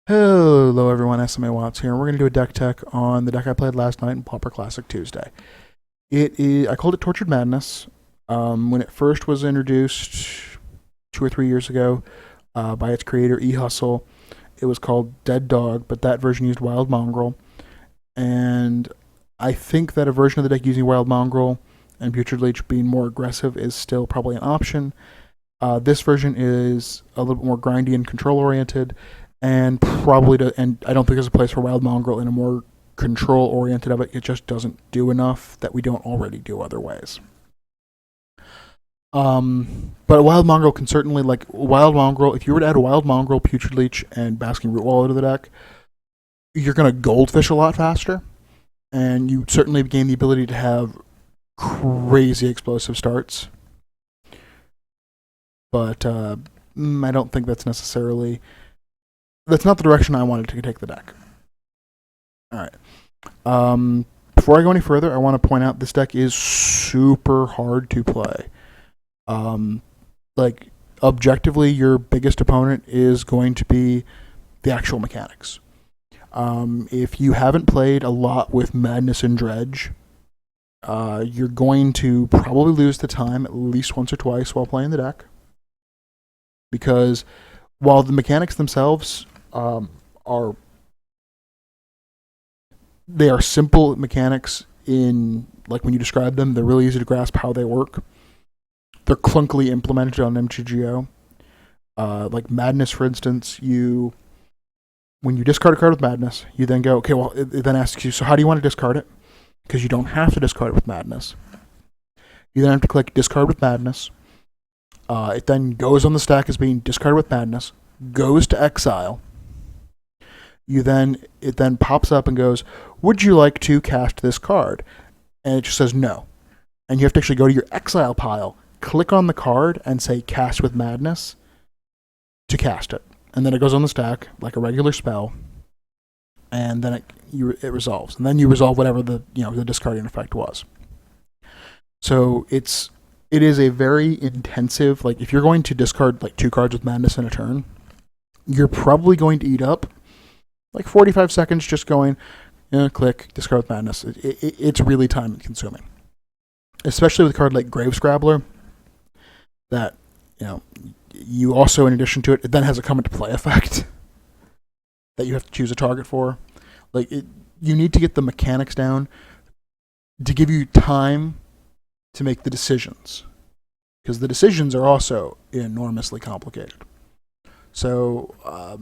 Hello everyone, SMA Watts here, and we're going to do a deck tech on the deck I played last night in Pauper Classic Tuesday. I called it Tortured Madness. When it first was introduced 2 or 3 years ago by its creator, E-Hustle, it was called Dead Dog, but that version used Wild Mongrel. And I think that a version of the deck using Wild Mongrel and Putrid Leech being more aggressive is still probably an option. This version is a little bit more grindy and control-oriented, and and I don't think there's a place for Wild Mongrel in a more control oriented of it. It just doesn't do enough that we don't already do other ways. But Wild Mongrel can certainly, like, Wild Mongrel, if you were to add Wild Mongrel, Putrid Leech, and Basking Root Wallow to the deck, you're going to goldfish a lot faster, and you certainly gain the ability to have crazy explosive starts. But I don't think that's not the direction I wanted to take the deck. Alright. Before I go any further, I want to point out this deck is super hard to play. Objectively, your biggest opponent is going to be the actual mechanics. If you haven't played a lot with Madness and Dredge, you're going to probably lose the time at least once or twice while playing the deck. Because while the mechanics themselves are simple mechanics in, like, when you describe them, they're really easy to grasp how they work. They're clunkily implemented on MTGO. Like Madness, for instance, when you discard a card with Madness, you then go, okay, well, it then asks you, so how do you want to discard it? Because you don't have to discard it with Madness. You then have to click Discard with Madness. It then goes on the stack as being discarded with Madness, goes to exile. It then pops up and goes, would you like to cast this card? And it just says no. And you have to actually go to your exile pile, click on the card, and say cast with Madness to cast it. And then it goes on the stack like a regular spell, and then it resolves. And then you resolve whatever the discarding effect was. So it is a very intensive, like, if you're going to discard like 2 cards with Madness in a turn, you're probably going to eat up like 45 seconds just going, click, discard with Madness. It's really time consuming. Especially with a card like Grave Scrabbler, that, you also, in addition to it then has a come into play effect that you have to choose a target for. You need to get the mechanics down to give you time to make the decisions, because the decisions are also enormously complicated. So, I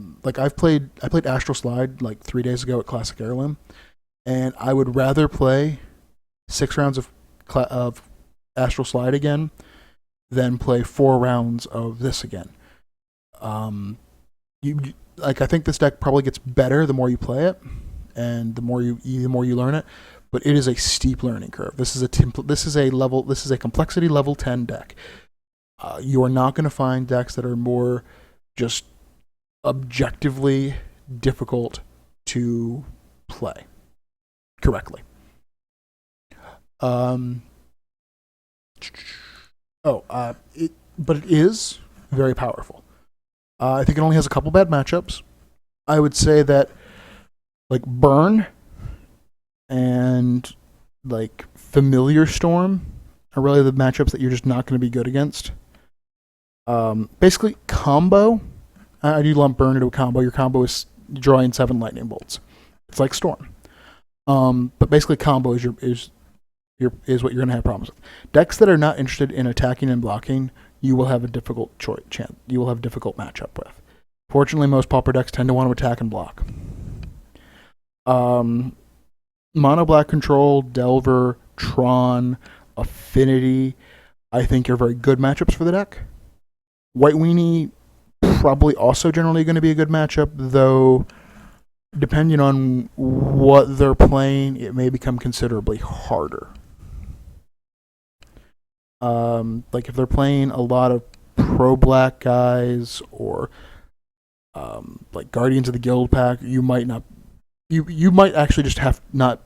played Astral Slide like 3 days ago at Classic Heirloom, and I would rather play 6 rounds of Astral Slide again than play 4 rounds of this again. I think this deck probably gets better the more you play it, and the more you learn it. But it is a steep learning curve. This is a complexity level 10 deck. You are not going to find decks that are more just objectively difficult to play correctly. But it is very powerful. I think it only has a couple bad matchups. I would say that, like, Burn and like Familiar Storm are really the matchups that you're just not going to be good against. Basically, combo. I do lump Burn into a combo. Your combo is drawing 7 lightning bolts. It's like Storm. But basically, combo is what you're going to have problems with. Decks that are not interested in attacking and blocking, you will have a difficult You will have a difficult matchup with. Fortunately, most pauper decks tend to want to attack and block. Mono Black Control, Delver, Tron, Affinity, I think are very good matchups for the deck. White Weenie, probably also generally going to be a good matchup, though depending on what they're playing, it may become considerably harder. If they're playing a lot of pro-black guys, or like Guardians of the Guild Pack, you might actually just not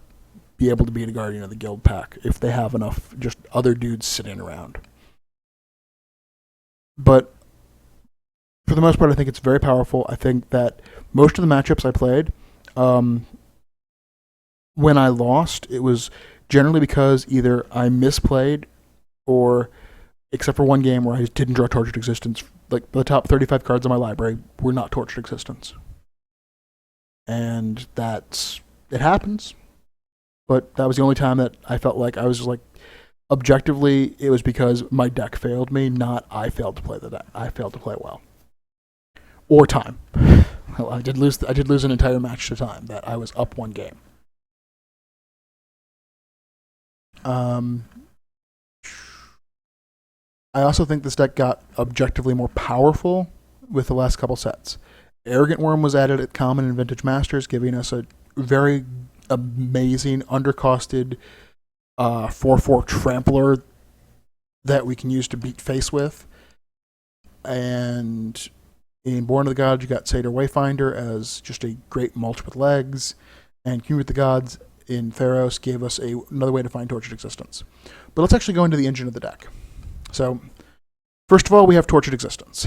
be able to beat a Guardian of the Guild Pack if they have enough just other dudes sitting around. But for the most part, I think it's very powerful. I think that most of the matchups I played, when I lost, it was generally because either I misplayed or, except for one game where I just didn't draw Tortured Existence, like the top 35 cards in my library were not Tortured Existence. And it happens. But that was the only time that I felt like I was just like, objectively, it was because my deck failed me, not I failed to play the deck. I failed to play well. Or time. Well, I did lose an entire match to time that I was up one game. I also think this deck got objectively more powerful with the last couple sets. Arrogant Worm was added at Common and Vintage Masters, giving us a very amazing, undercosted 4/4 Trampler that we can use to beat face with. And in Born of the Gods, you got Satyr Wayfinder as just a great mulch with legs. And King with the Gods in Theros gave us another way to find Tortured Existence. But let's actually go into the engine of the deck. So, first of all, we have Tortured Existence.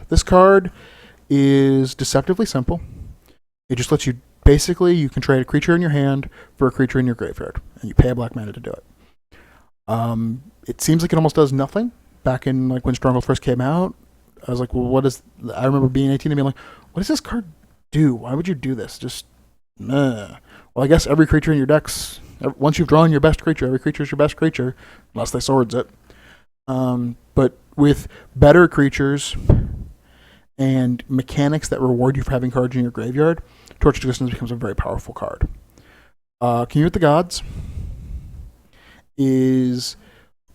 This card is deceptively simple. It just lets you, basically, you can trade a creature in your hand for a creature in your graveyard, and you pay a black mana to do it. It seems like it almost does nothing. Back in like when Stronghold first came out, I was like, well, I remember being 18 and being like, what does this card do? Why would you do this? Just, nah. Well, I guess every creature in your decks, once you've drawn your best creature, every creature is your best creature, unless they swords it. But with better creatures and mechanics that reward you for having cards in your graveyard, Tortured Existence becomes a very powerful card. King with the Gods is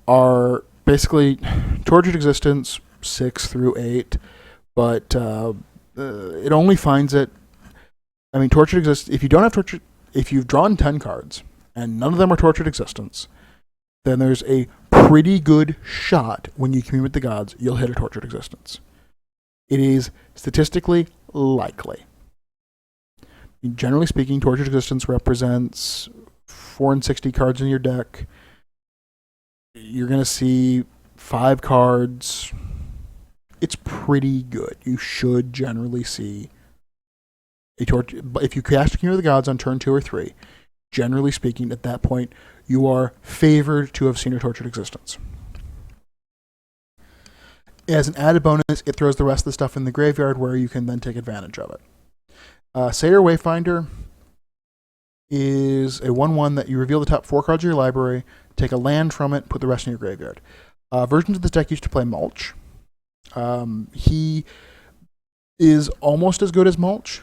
our basically Tortured Existence 6 through 8, but it only finds it. I mean, Tortured Existence. If you don't have Tortured, if you've drawn 10 cards and none of them are Tortured Existence, then there's a pretty good shot when you commune with the gods, you'll hit a Tortured Existence. It is statistically likely. Generally speaking, Tortured Existence represents 4 and 60 cards in your deck. You're going to see 5 cards. It's pretty good. You should generally see a torture. But if you cast King of the Gods on turn 2 or 3, generally speaking, at that point, you are favored to have seen a Tortured Existence. As an added bonus, it throws the rest of the stuff in the graveyard where you can then take advantage of it. Satyr Wayfinder is a 1/1 that you reveal the top 4 cards of your library, take a land from it, put the rest in your graveyard. Versions of this deck used to play Mulch. He is almost as good as Mulch.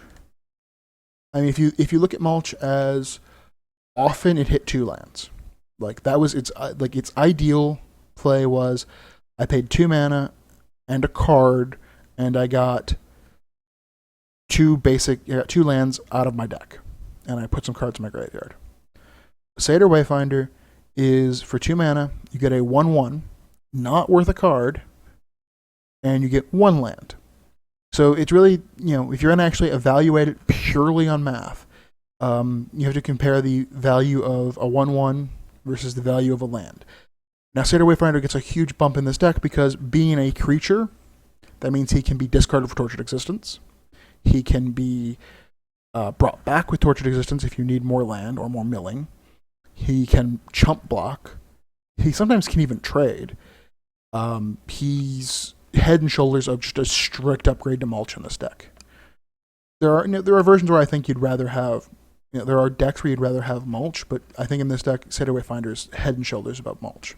I mean, if you look at Mulch as often it hit 2 lands, like that was its ideal play was I paid 2 mana and a card and I got 2 lands out of my deck and I put some cards in my graveyard. Satyr Wayfinder is for 2 mana, you get a 1/1, not worth a card, and you get 1 land. So it's really, if you're going to actually evaluate it purely on math, you have to compare the value of a 1/1 versus the value of a land. Now, Satyr Wayfinder gets a huge bump in this deck because being a creature, that means he can be discarded for Tortured Existence. He can be brought back with Tortured Existence if you need more land or more milling. He can chump block. He sometimes can even trade. He's head and shoulders of just a strict upgrade to Mulch in this deck. There are versions where I think you'd rather have, there are decks where you'd rather have Mulch, but I think in this deck, Satyr Wayfinder is head and shoulders above Mulch.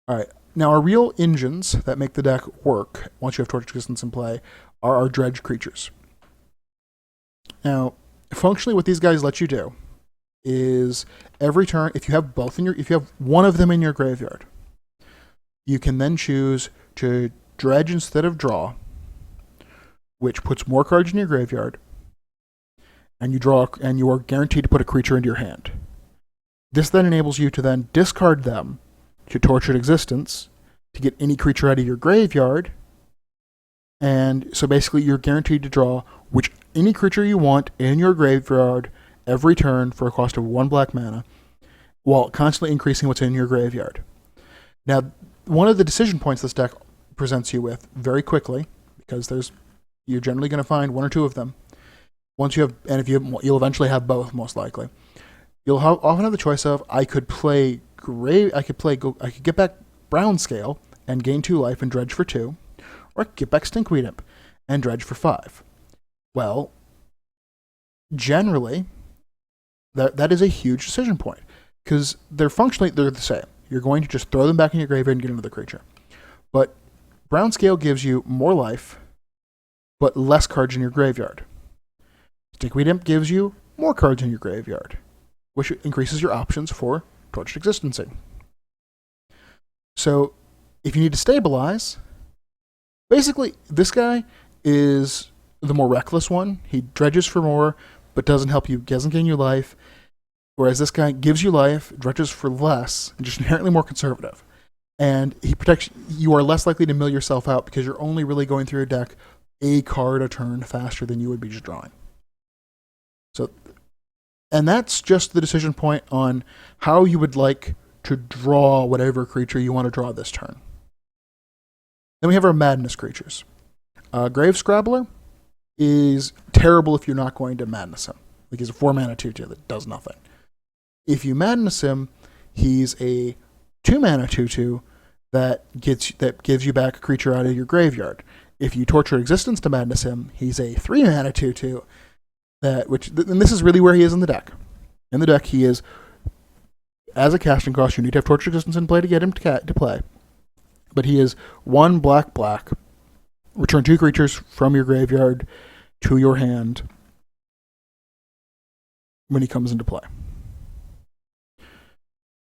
All right, now our real engines that make the deck work once you have Tortured Existence in play are our dredge creatures. Now, functionally, what these guys let you do is every turn, if you have one of them in your graveyard, you can then choose to dredge instead of draw, which puts more cards in your graveyard, and you are guaranteed to put a creature into your hand. This then enables you to then discard them to Tortured Existence to get any creature out of your graveyard, and so basically you're guaranteed to draw any creature you want in your graveyard every turn for a cost of 1 black mana, while constantly increasing what's in your graveyard. Now, one of the decision points this deck presents you with very quickly, because you're generally going to find one or two of them. Once you have, and if you'll eventually have both, most likely. You'll often have the choice of I could get back Brown Scale and gain 2 life and dredge for 2, or I could get back Stinkweed Imp and dredge for 5. Well, generally, that is a huge decision point, because they're the same. You're going to just throw them back in your graveyard and get another creature. But Brown Scale gives you more life, but less cards in your graveyard. Stinkweed Imp gives you more cards in your graveyard, which increases your options for Torched Existencing. So, if you need to stabilize, basically, this guy is the more reckless one. He dredges for more, but doesn't gain you life. Whereas this guy gives you life, dredges for less, and just inherently more conservative. And he protects. You are less likely to mill yourself out because you're only really going through your deck a card a turn faster than you would be just drawing. So, and that's just the decision point on how you would like to draw whatever creature you want to draw this turn. Then we have our Madness creatures. Grave Scrabbler is terrible if you're not going to Madness him. Like, he's a 4-mana 2/2 that does nothing. If you Madness him, he's a 2-mana 2/2 that gives you back a creature out of your graveyard. If you Torture Existence to Madness him, he's a 3-mana 2/2 and this is really where he is in the deck. In the deck, he is, as a casting cost, you need to have Torture Existence in play to get him to play. But he is 1 black. Return 2 creatures from your graveyard to your hand when he comes into play.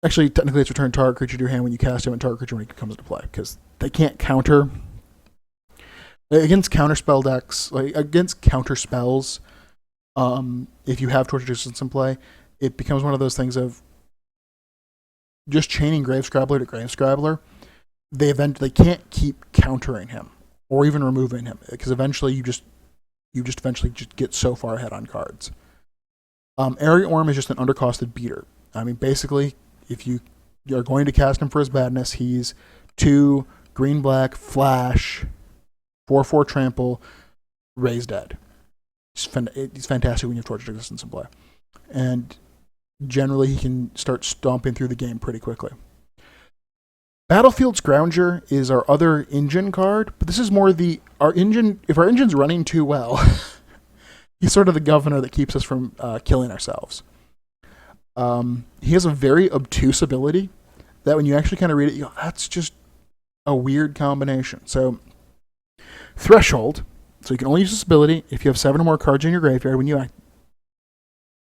Actually, technically, it's return target creature to your hand when you cast him, and target creature when he comes into play, because they can't counter against counterspell decks, like against counter spells. If you have Torture Resistance in play, it becomes one of those things of just chaining Grave Scrabbler to Grave Scrabbler. They can't keep countering him or even removing him, because eventually you just get so far ahead on cards. Arrogant Worm is just an undercosted beater. I mean, basically, if you are going to cast him for his badness, he's 2 green-black flash, 4/4 trample, raise dead. He's fantastic when you have Tortured Existence in play. And generally, he can start stomping through the game pretty quickly. Battlefield Scrounger is our other engine card, but this is more our engine. If our engine's running too well, he's sort of the governor that keeps us from killing ourselves. He has a very obtuse ability that when you actually kind of read it, you go, that's just a weird combination. So, Threshold. So you can only use this ability if you have 7 or more cards in your graveyard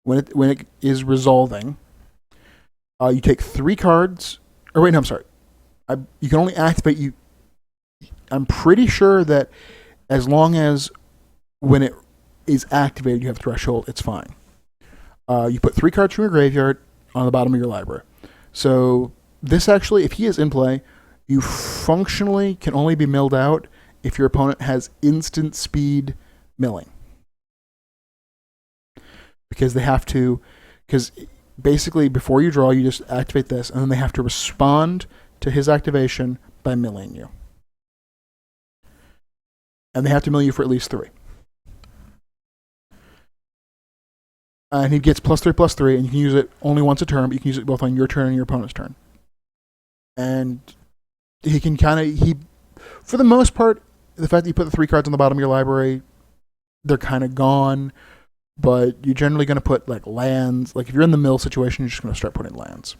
when it is resolving. You take 3 cards. Or wait, no, I'm sorry. You can only activate I'm pretty sure that as long as when it is activated you have Threshold, it's fine. You put 3 cards from your graveyard on the bottom of your library. So this actually, if he is in play, you functionally can only be milled out if your opponent has instant speed milling. Because basically before you draw, you just activate this, and then they have to respond to his activation by milling you. And they have to mill you for at least 3. And he gets +3/+3, and you can use it only once a turn, but you can use it both on your turn and your opponent's turn. And he can for the most part, the fact that you put the 3 cards on the bottom of your library, they're kind of gone, but you're generally going to put like lands. Like if you're in the mill situation, you're just going to start putting lands.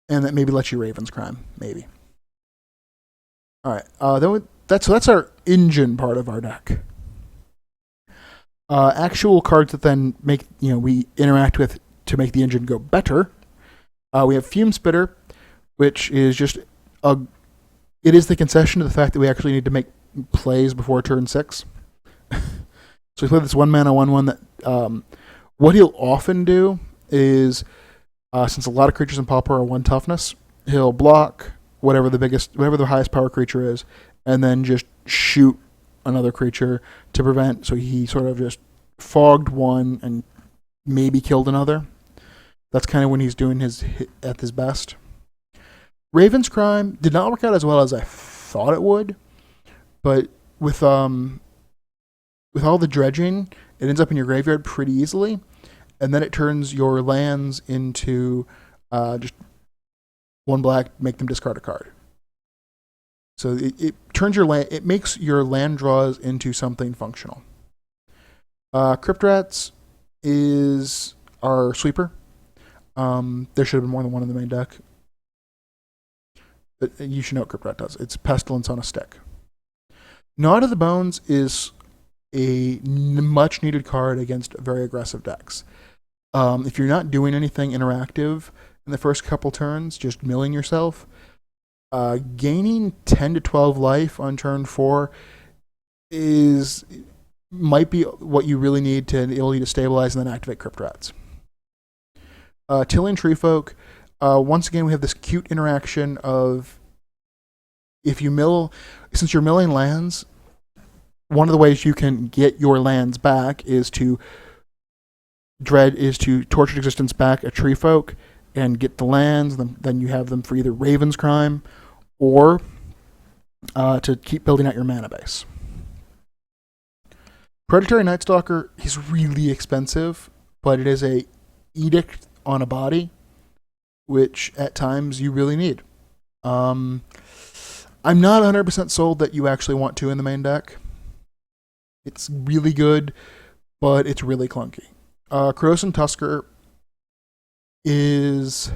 And that maybe lets you Raven's Crime, maybe. All right, that's our engine part of our deck. Actual cards that then we interact with to make the engine go better. We have Fume Spitter, which is just it is the concession to the fact that we actually need to make plays before turn 6. So we play this 1-mana 1/1 that what he'll often do is, since a lot of creatures in Pauper are 1 toughness, he'll block whatever the highest power creature is, and then just shoot another creature to prevent. So he sort of just fogged one and maybe killed another. That's kind of when he's doing at his best. Raven's Crime did not work out as well as I thought it would, but with all the dredging, it ends up in your graveyard pretty easily, and then it turns your lands into just one black, make them discard a card. So it turns your land, it makes your land draws into something functional. Crypt Rats is our sweeper. There should have been more than one in the main deck. But you should know what Crypt Rat does. It's Pestilence on a stick. Gnawed of the Bones is a much needed card against very aggressive decks. If you're not doing anything interactive in the first couple turns, just milling yourself, gaining 10 to 12 life on turn 4 might be what you really need to enable you to stabilize and then activate Crypt Rats. Tilling Treefolk, once again we have this cute interaction of if you mill, since you're milling lands, one of the ways you can get your lands back is to Tortured Existence back a Treefolk and get the lands, then you have them for either Raven's Crime or to keep building out your mana base. Predatory Night Stalker is really expensive, but it is a edict on a body, which at times you really need. I'm not 100% sold that you actually want to in the main deck. It's really good, but it's really clunky. Croson Tusker is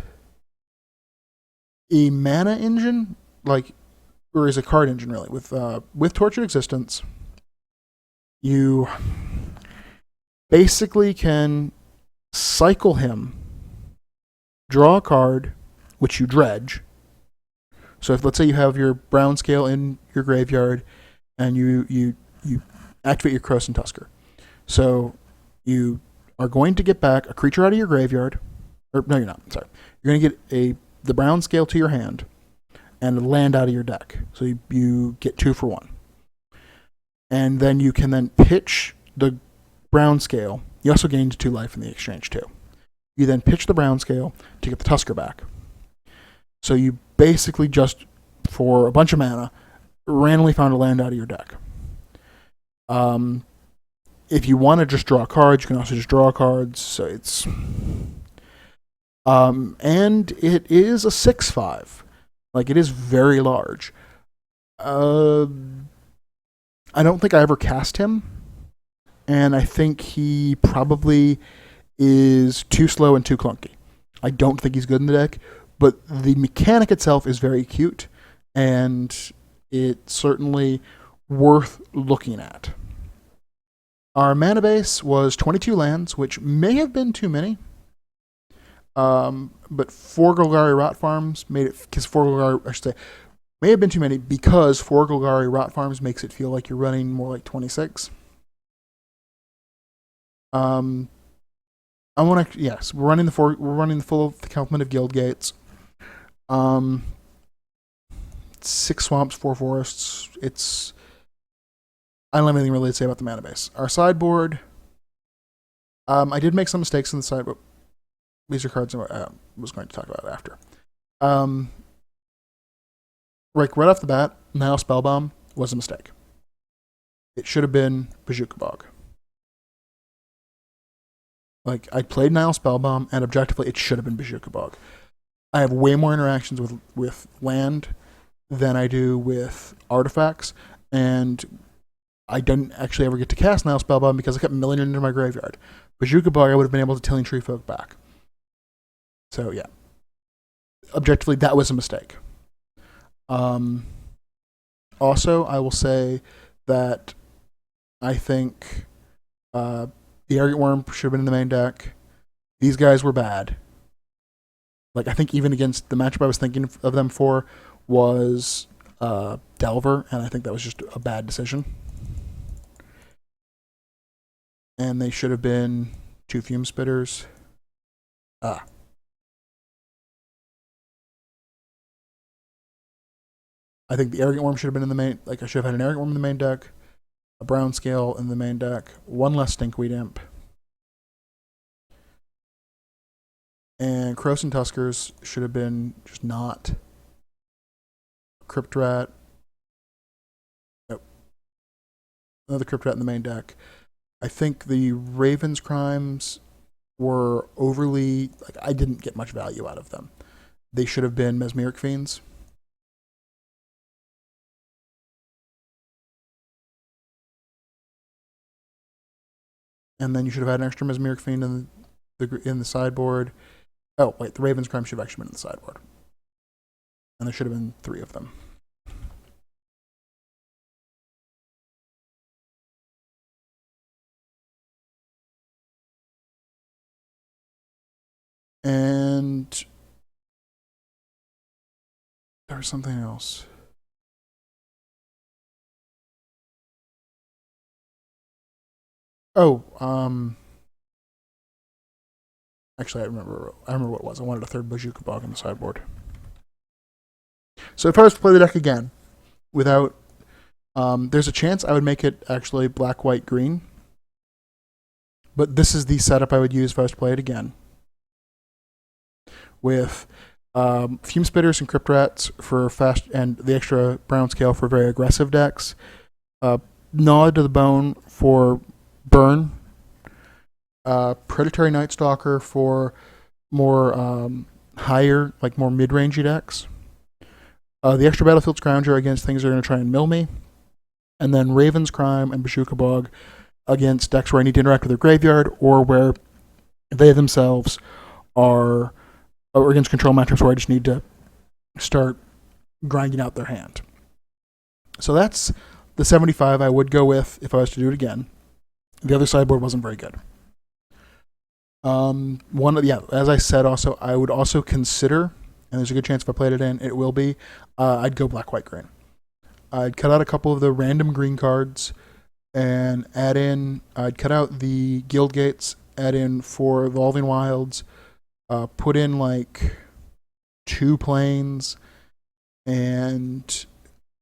a mana engine, or is a card engine really, with Tortured Existence. You basically can cycle him, draw a card, which you dredge. So if let's say you have your brown scale in your graveyard, and you activate your Croson Tusker. So you are going to get back a creature out of your graveyard. Or no, you're not. Sorry. You're going to get the brown scale to your hand and a land out of your deck. So you get 2 for 1. And then you can then pitch the brown scale. You also gained 2 life in the exchange too. You then pitch the brown scale to get the Tusker back. So you basically just, for a bunch of mana, randomly found a land out of your deck. If you want to just draw cards, you can also just draw cards. So it's and it is a 6/5. It is very large. I don't think I ever cast him, and I think he probably is too slow and too clunky. I don't think he's good in the deck, but the mechanic itself is very cute, and it's certainly worth looking at. Our mana base was 22 lands, which may have been too many. But 4 Golgari Rot Farms made it, because 4 Golgari, I should say, may have been too many because 4 Golgari Rot Farms makes it feel like you're running more like 26. We're running the full complement of Guild Gates. 6 swamps, 4 forests. I don't have anything really to say about the mana base. Our sideboard, I did make some mistakes in the sideboard. These are cards I was going to talk about after. Right off the bat, Nile Spellbomb was a mistake. It should have been Bazooka Bog. I played Nile Spellbomb, and objectively, it should have been Bazooka Bog. I have way more interactions with land than I do with artifacts, and I didn't actually ever get to cast Nile Spellbomb because I kept milling it into my graveyard. Bazooka Bog, I would have been able to Tilling Treefolk back. So, yeah. Objectively, that was a mistake. Also, I will say that I think the Arrogant Worm should have been in the main deck. These guys were bad. I think even against the matchup I was thinking of them for was Delver, and I think that was just a bad decision. And they should have been 2 Fume Spitters. I think the Arrogant Worm should have been in the main. I should have had an Arrogant Worm in the main deck, a Brown Scale in the main deck, 1 less Stinkweed Imp, and Croson Tuskers should have been just not. Crypt Rat, another crypt rat in the main deck. I think the Raven's Crimes were overly, like, I didn't get much value out of them. They should have been Mesmeric Fiends. And then you should have had an extra Mesmeric Fiend in the sideboard. Oh, wait, the Raven's Crime should have actually been in the sideboard. And there should have been 3 of them. And there was something else. Oh, actually, I remember what it was. I wanted a 3rd Bazooka Bog on the sideboard. So if I was to play the deck again, without, there's a chance I would make it actually black, white, green. But this is the setup I would use if I was to play it again. With Fume Spitters and Crypt Rats for fast, and the extra brown scale for very aggressive decks. Nod to the Bone for burn. Predatory Night Stalker for more higher, like more mid-rangey decks. The extra Battlefield Scrounger against things that are going to try and mill me. And then Raven's Crime and Bazooka Bog against decks where I need to interact with their graveyard, or where they themselves are, or against control matchups where I just need to start grinding out their hand. So that's the 75 I would go with if I was to do it again. The other sideboard wasn't very good. As I said, also I would also consider, and there's a good chance if I played it in, it will be, I'd go black, white, green. I'd cut out a couple of the random green cards and I'd cut out the Guild Gates, add in 4 Evolving Wilds, put in like 2 planes, and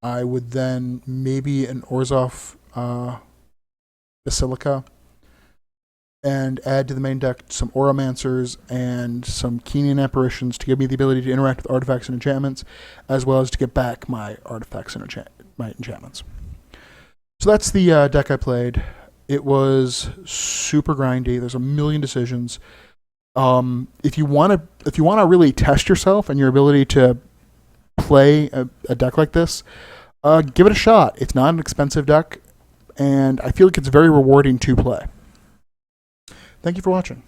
I would then maybe an Orzhov Basilica, and add to the main deck some Oromancers and some Keenan Apparitions to give me the ability to interact with artifacts and enchantments, as well as to get back my artifacts and my enchantments. So that's the deck I played. It was super grindy. There's a million decisions. If you want to really test yourself and your ability to play a deck like this, give it a shot. It's not an expensive deck, and I feel like it's very rewarding to play. Thank you for watching.